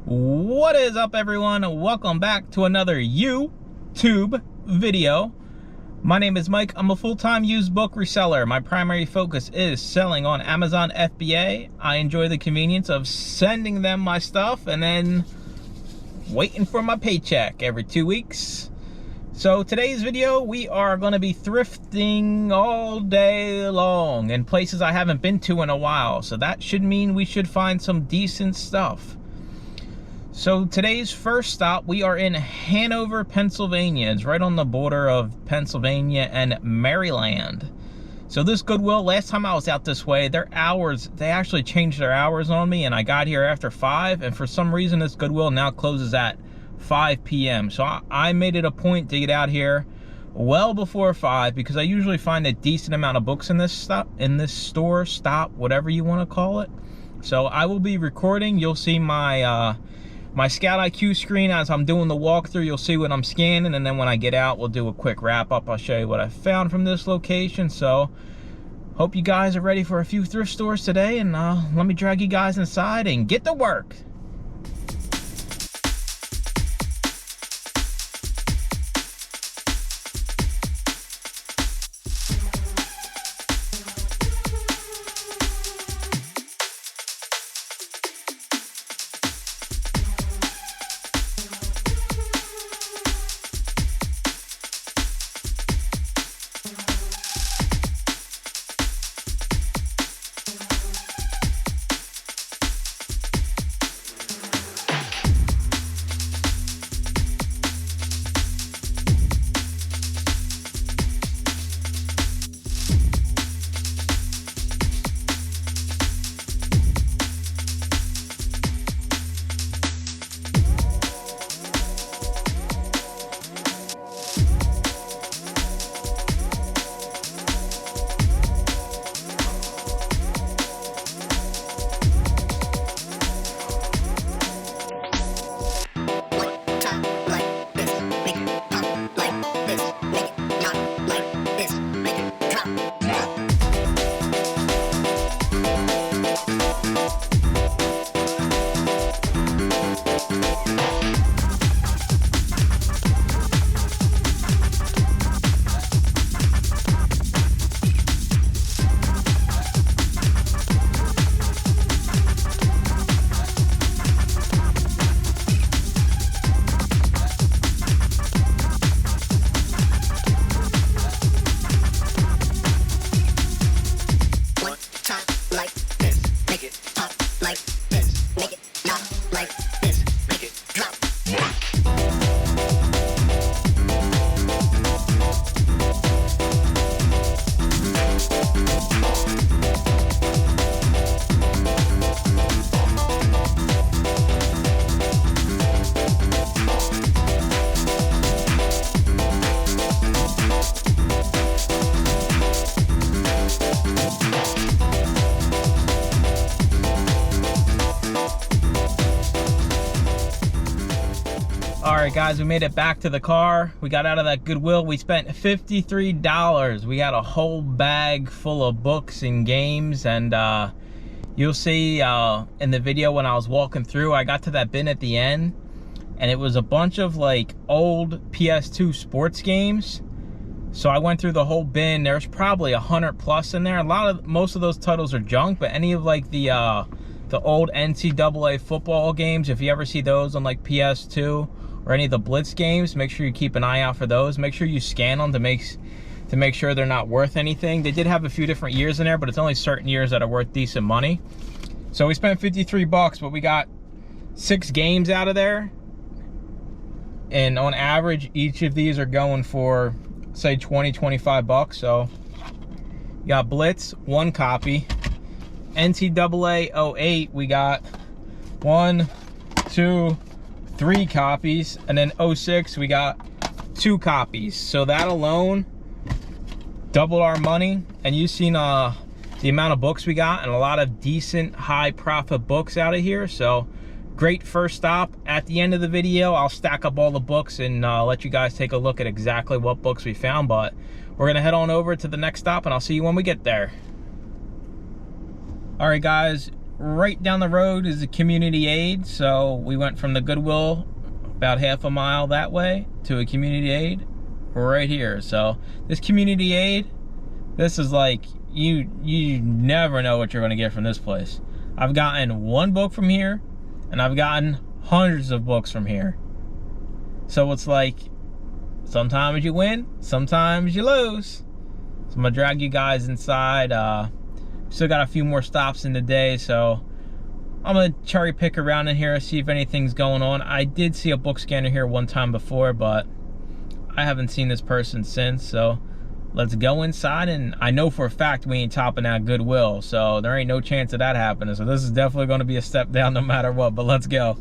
What is up, everyone? Welcome back to another YouTube video. My name is Mike. I'm a full-time used book reseller. My primary focus is selling on Amazon FBA. I enjoy the convenience of sending them my stuff and then waiting for my paycheck every 2 weeks. So today's video, we are going to be thrifting all day long in places I haven't been to in a while. So that should mean we should find some decent stuff. So today's first stop, we are in Hanover, Pennsylvania. It's right on the border of Pennsylvania and Maryland. So this Goodwill, last time I was out this way, their hours, they actually changed their hours on me, and I got here after 5, and for some reason this Goodwill now closes at 5 p.m. So I made it a point to get out here well before 5 because I usually find a decent amount of books in this store, whatever you want to call it. So I will be recording. You'll see my my Scout IQ screen as I'm doing the walkthrough. You'll see what I'm scanning, and then when I get out, we'll do a quick wrap up. I'll show you what I found from this location. So hope you guys are ready for a few thrift stores today, and let me drag you guys inside and get to work. Alright guys, we made it back to the car. We got out of that Goodwill. We spent $53. We had a whole bag full of books and games, and you'll see in the video when I was walking through, I got to that bin at the end, and it was a bunch of like old PS2 sports games. So I went through the whole bin. There's probably 100 plus in there. Most of those titles are junk, but any of like the old NCAA football games, if you ever see those on like PS2 or any of the Blitz games, make sure you keep an eye out for those. Make sure you scan them to make sure they're not worth anything. They did have a few different years in there, but it's only certain years that are worth decent money. So we spent 53 bucks, but we got 6 games out of there. And on average, each of these are going for, say, 20, 25 bucks. So you got Blitz, 1 copy. NCAA 08, we got 1, 2, 3 copies, and then 06 we got 2 copies. So that alone doubled our money. And you've seen the amount of books we got, and a lot of decent high profit books out of here. So great first stop. At the end of the video, I'll stack up all the books and let you guys take a look at exactly what books we found. But we're gonna head on over to the next stop, and I'll see you when we get there. All right, guys, right down the road is a community aid. So we went from the Goodwill about half a mile that way to a community aid right here. So this community aid, this is like, you never know what you're going to get from this place. I've gotten one book from here, and I've gotten hundreds of books from here. So it's like, sometimes you win, sometimes you lose. So I'm gonna drag you guys inside. Still got a few more stops in the day, so I'm gonna cherry pick around in here, see if anything's going on. I did see a book scanner here one time before, but I haven't seen this person since, so let's go inside. And I know for a fact we ain't topping that Goodwill, so there ain't no chance of that happening. So this is definitely gonna be a step down no matter what, but let's go.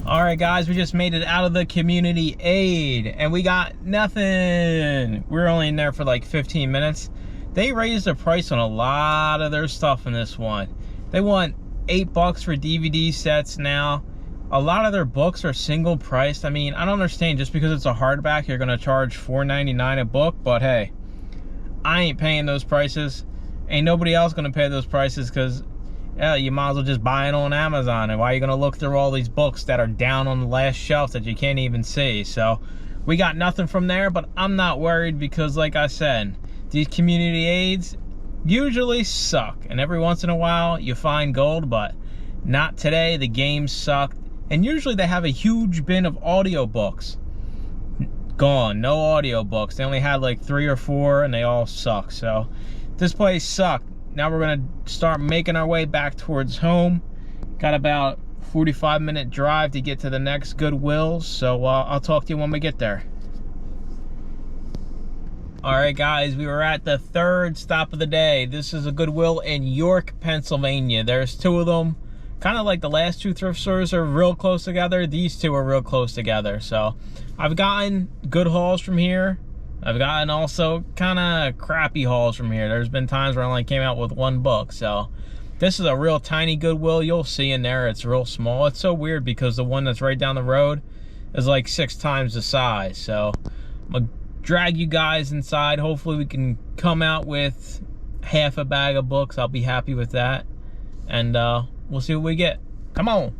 All right, guys, we just made it out of the community aid, and we got nothing. We were only in there for like 15 minutes. They raised the price on a lot of their stuff in this one. They want $8 for DVD sets now. A lot of their books are single priced. I mean, I don't understand, just because it's a hardback, you're gonna charge $4.99 a book, but hey, I ain't paying those prices. Ain't nobody else gonna pay those prices, because yeah, you might as well just buy it on Amazon. And why are you gonna look through all these books that are down on the last shelf that you can't even see? So we got nothing from there, but I'm not worried, because like I said, these community aids usually suck, and every once in a while you find gold, but not today. The games sucked, and usually they have a huge bin of audiobooks. Gone, no audiobooks. They only had like 3 or 4, and they all suck. So this place sucked. Now we're gonna start making our way back towards home. Got about 45-minute drive to get to the next Goodwill, so I'll talk to you when we get there. All right, guys, we were at the third stop of the day. This is a Goodwill in York, Pennsylvania. There's 2 of them. Kind of like the last 2 thrift stores are real close together. These 2 are real close together. So I've gotten good hauls from here. I've gotten also kind of crappy hauls from here. There's been times where I only came out with 1 book. So this is a real tiny Goodwill. You'll see in there, it's real small. It's so weird, because the one that's right down the road is like 6 times the size. So I'm gonna drag you guys inside. Hopefully we can come out with half a bag of books. I'll be happy with that. And we'll see what we get. Come on.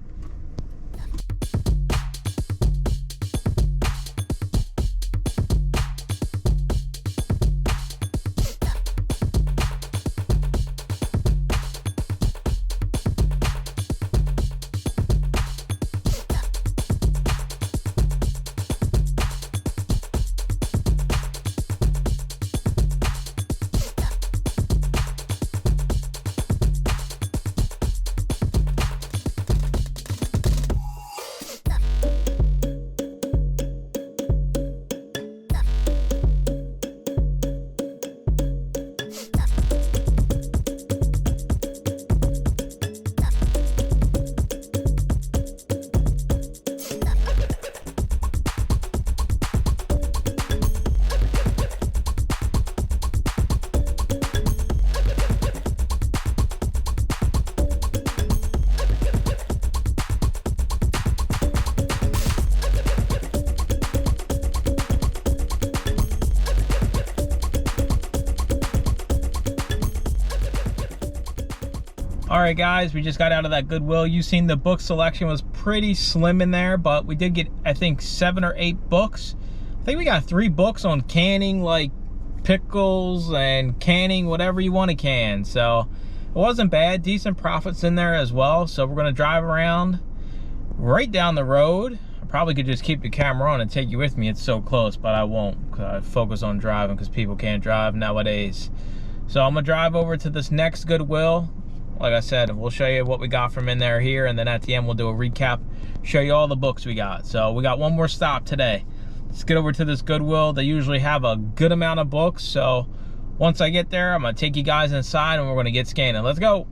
right, guys, we just got out of that Goodwill. You've seen the book selection was pretty slim in there, but we did get, I think, 7 or 8 books. I think we got 3 books on canning, like pickles and canning whatever you want to can. So it wasn't bad. Decent profits in there as well. So we're going to drive around right down the road. I probably could just keep the camera on and take you with me. It's so close, but I won't, because I focus on driving because people can't drive nowadays. So I'm going to drive over to this next Goodwill. Like I said, we'll show you what we got from in there here, and then at the end we'll do a recap, show you all the books we got. So we got one more stop today. Let's get over to this Goodwill. They usually have a good amount of books, so once I get there, I'm gonna take you guys inside and we're gonna get scanning. Let's go.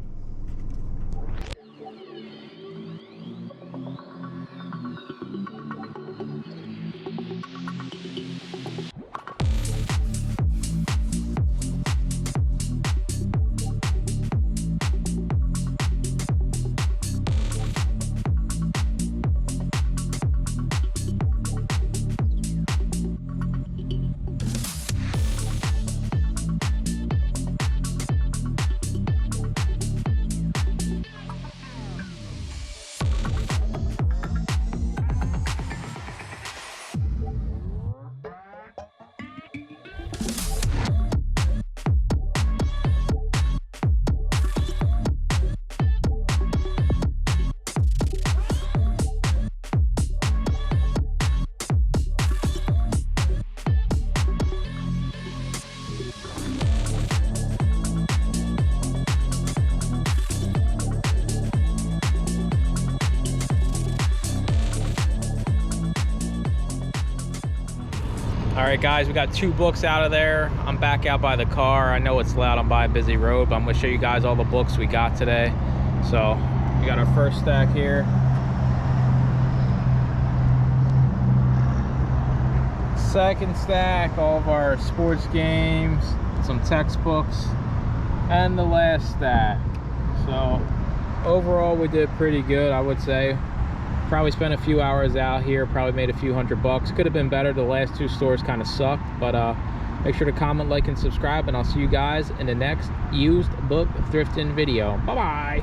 All right, guys, we got 2 books out of there. I'm back out by the car. I know it's loud, I'm by a busy road, but I'm gonna show you guys all the books we got today. So we got our first stack here. Second stack, all of our sports games, some textbooks, and the last stack. So overall, we did pretty good, I would say. Probably spent a few hours out here, probably made a few $100. Could have been better. The last 2 stores kind of sucked, but make sure to comment, like, and subscribe, and I'll see you guys in the next used book thrifting video. Bye bye.